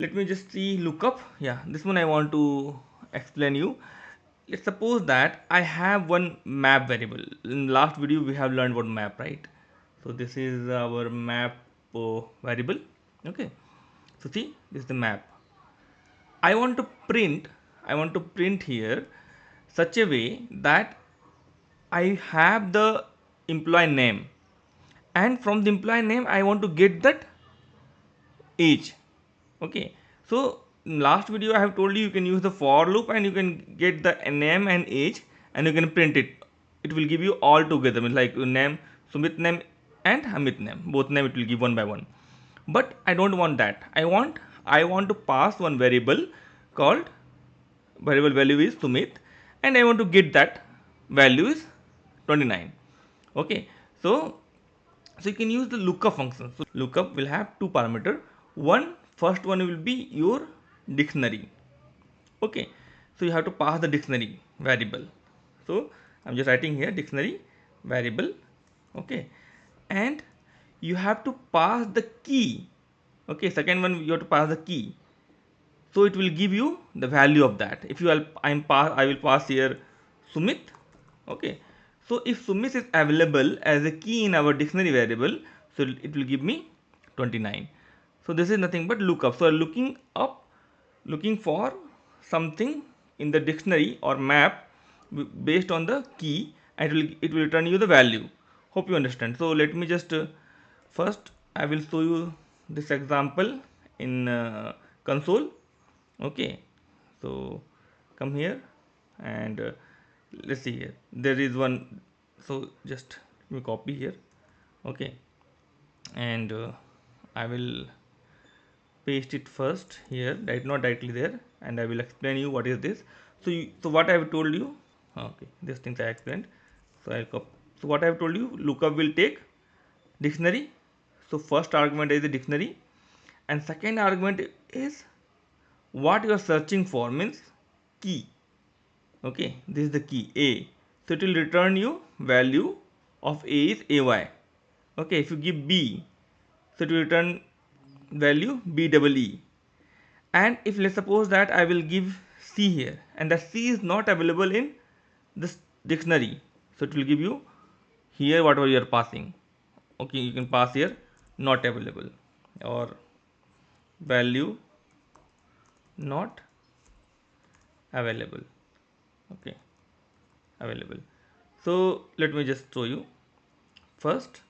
Let me just see lookup. Yeah, this one I want to explain you. Let's suppose that I have one map variable. In last video we have learned about map, right? So this is our map variable. Okay, so see, this is the map. I want to print, I want to print here such a way that I have the employee name, and from the employee name I want to get that age. Okay, so in last video I have told you you can use the for loop and you can get the name and age and you can print it. It will give you all together, means like name, Sumit name and Amit name, both name it will give one by one. But I don't want that. I want to pass one variable called variable value is Sumit, and I want to get that value is 29. Okay, so you can use the lookup function. So lookup will have two parameter. One, first one will be your dictionary. Okay, so you have to pass the dictionary variable. So I'm just writing here dictionary variable. Okay, and you have to pass the key. Okay, second one you have to pass the key, so it will give you the value of that. If you I will pass here Sumit. Okay, so if Sumit is available as a key in our dictionary variable, so it will give me 29. So this is nothing but lookup. So looking up, looking for something in the dictionary or map based on the key, and it will return you the value. Hope you understand. So let me just first I will show you this example in console. Okay, so come here and let's see here, there is one. So just let me copy here. Okay, and I will paste it first here, right, not directly there, and I will explain you what is this. So what I have told you, okay, these things I explained. So I'll copy. So what I have told you, lookup will take dictionary. So first argument is the dictionary, and second argument is what you are searching for, means key. Okay, this is the key a, so it will return you value of a is ay. Okay, if you give b, so it will return value b double e. And if let's suppose that I will give c here and the c is not available in this dictionary, so it will give you here whatever you are passing. Okay, you can pass here not available or value not available. Okay, available. So let me just show you. First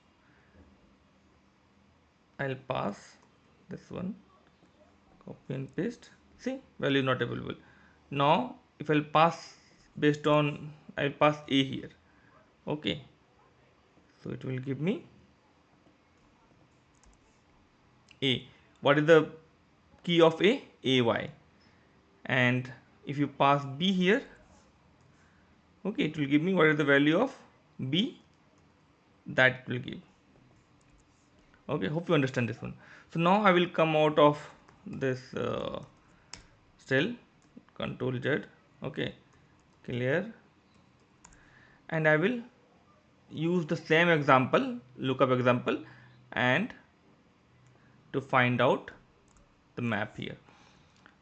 I'll pass this one, copy and paste. See, value not available. Now if I'll pass based on, I'll pass a here. Okay, so it will give me a. What is the key of a? Ay. And if you pass b here, okay, it will give me what is the value of b, that will give. Okay, hope you understand this one. So now I will come out of this cell, control z. Okay, clear, and I will use the same example, lookup example, and to find out the map here.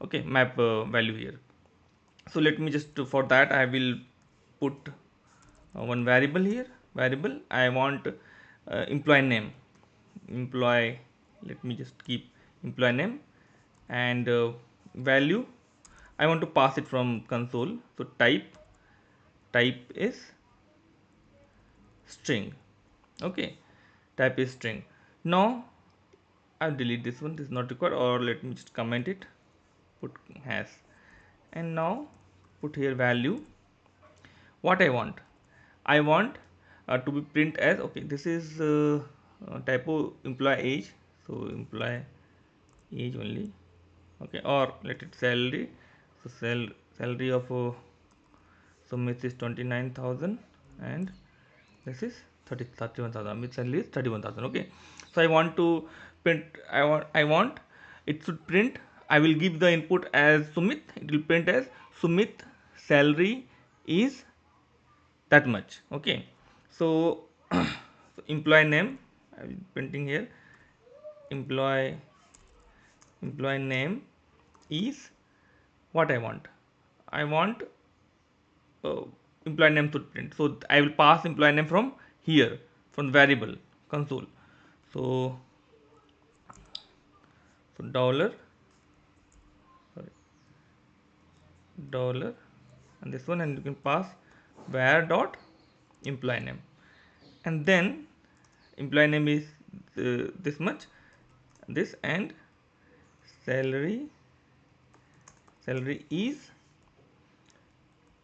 Okay, map value here. So let me just, for that I will put one variable here. Variable I want employee name. Employee, let me just keep employee name, and value I want to pass it from console. So type is string. Okay, type is string. Now I'll delete this one, this is not required, or let me just comment it, put hash, and now put here value. What I want, I want to be print as, okay, this is typo employee age, so employee age only. Okay, or let it salary. So salary of Sumit is 29,000 and this is 31,000. With salary is 31,000. Okay, so I want to print, I want it should print. I will give the input as Sumit, it will print as Sumit salary is that much. Okay, so, so employee name I will printing here, employee name is what I want. I want uh, employee name to print. So I will pass employee name from here, from variable console. So dollar, sorry, dollar, and this one, and you can pass var dot employee name, and then employee name is this much, this, and salary, salary is,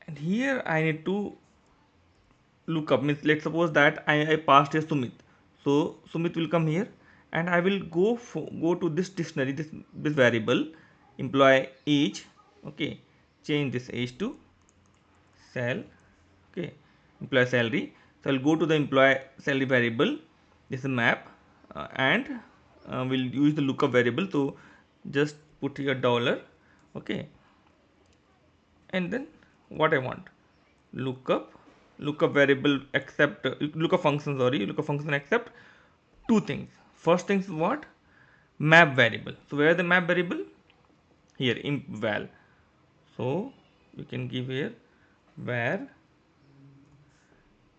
and here I need to look up, means let's suppose that I passed a Sumit, so Sumit will come here, and I will go to this dictionary, this variable employee age, okay, change this age to sal, okay, employee salary. So I'll go to the employee salary variable, this is map, and we'll use the lookup variable. So just put here dollar, okay, and then what I want, lookup, lookup variable accept, lookup function, sorry, lookup function accept two things. First thing is what, map variable. So where the map variable, here imp val. So we can give here var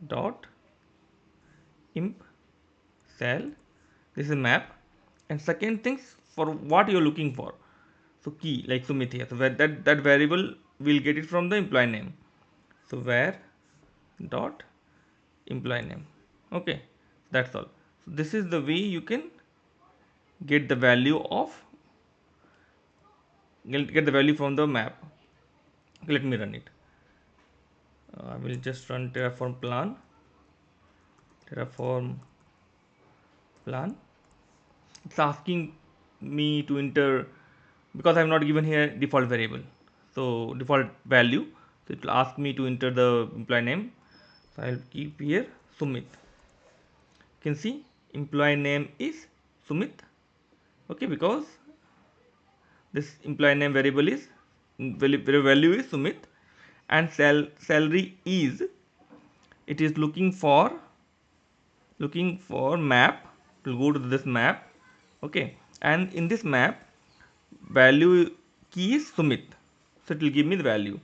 dot imp cell, this is map, and second things for what you're looking for, so key like Sumit here, so where that variable will get it from the employee name, so where dot employee name, okay, that's all. So this is the way you can get the value of, get the value from the map. Okay, let me run it. I will just run terraform plan. It's asking me to enter, because I have not given here default variable, so default value, so it will ask me to enter the employee name. So I'll keep here Sumit. You can see employee name is Sumit, okay, because this employee name variable is value is Sumit, and salary is, it is looking for map, to go to this map, okay, and in this map value key is Sumit, so it will give me the value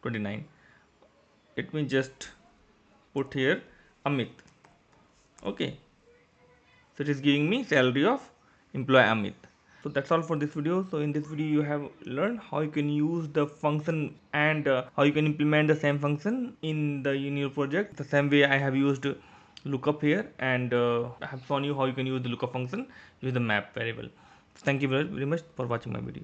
29. Let me just put here Amit, okay, so it is giving me salary of employee Amit. So that's all for this video. So in this video you have learned how you can use the function, and how you can implement the same function in your project the same way I have used lookup here, and I have shown you how you can use the lookup function with the map variable. So thank you very much for watching my video.